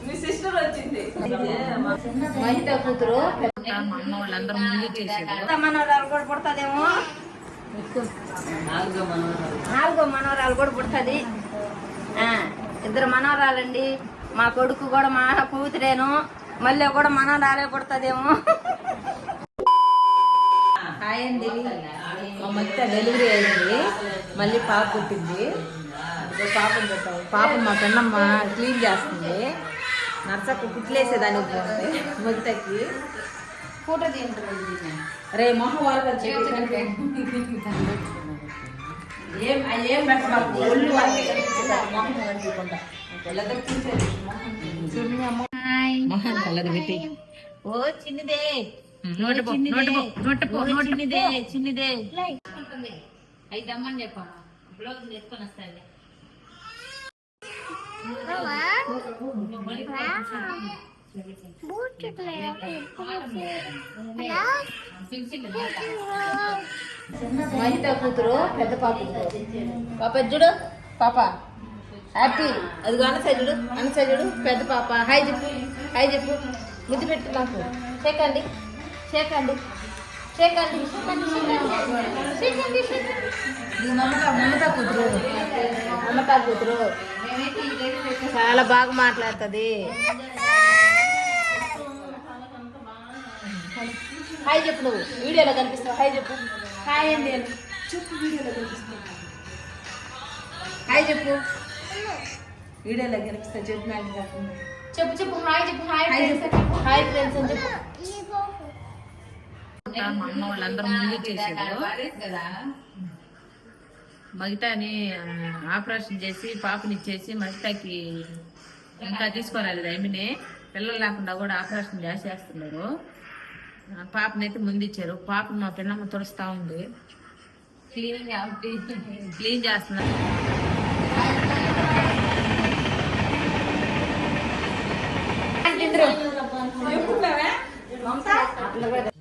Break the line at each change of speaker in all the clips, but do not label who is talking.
మీ sister వచ్చింది
మహిత కూతురు
వాళ్ళందరూ ముందు చేసేది
మనవరాలు కూడా పుడుతుందేమో. నాలుగో మనవరాలు కూడా పుడుతుంది. ఇద్దరు మనవరాలండి. మా కొడుకు కూడా మా కూతురేను. మళ్ళీ కూడా మనవరాలే పుడుతుందేమో.
హాయ్ అండి. మా మధ్య డెలివరీ అయింది, మళ్ళీ పాప పుట్టింది. పాపను పెట్టాము. పాపను మా పెన్నమ్మ క్లీన్ చేస్తుంది. నర్సకు కుట్లేసేదాన్ని పోతుంది మొదటకి
ఫోటో తీయండి.
రే మొహం వాళ్ళ ఏం ఏం పెట్టమాకు, ఒళ్ళు మొహం కనిపించకుండా మొహం కలర్ పెట్టి.
ఓ చిన్నదే చిన్నదే అయితే అమ్మని చెప్పమ్మా, బ్లౌజ్ వేసుకొని వస్తాయి.
మహిత కూతురు పెద్ద పాప. పాప చూడు పాప హ్యాపీ. అది అనసజుడు అనసజుడు పెద్ద పాప. హాయ్ చెప్పు, హాయ్ చెప్పు. ముద్దు పెట్టు నాకు. చేకండి చేకండి చేకండి. మమతా కూతురు, మమతా కూతురు చాలా బాగా మాట్లాడుతుంది. హాయ్ చెప్పు. నువ్వు వీడియోలో కనిపిస్తావు. హాయ్ చెప్పు. హాయ్ అండి అని చెప్పు. వీడియోలో కనిపిస్తావు. హాయ్ చెప్పు. వీడియోలో కనిపిస్తావు. చెప్పు చెప్పు చెప్పు. హాయ్ చెప్పు. హాయ్ హాయ్ ఫ్రెండ్స్ అని చెప్పు.
మా అమ్మ వాళ్ళందరూ ముందు చేసేది మహితని ఆపరేషన్ చేసి పాపనిచ్చేసి మహితకి ఇంకా తీసుకురాలేదు. ఐమిని పిల్లలు లేకుండా కూడా ఆపరేషన్ చేసేస్తున్నారు. పాపనైతే ముందు ఇచ్చారు. పాపను మా పిల్లమ్మ తుడుస్తా ఉంది. క్లీన్ చేస్తున్నారు.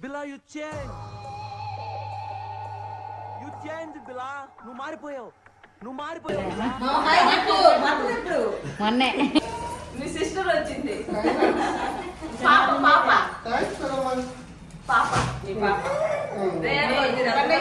బిలా యు చేంజ్ బిలా, నువ్వు మారిపోయావు, నువ్వు మారిపోయావు.
మొన్నే
మీ సిస్టర్ వచ్చింది. పాప పాప పాప మీ పాప తినాలి.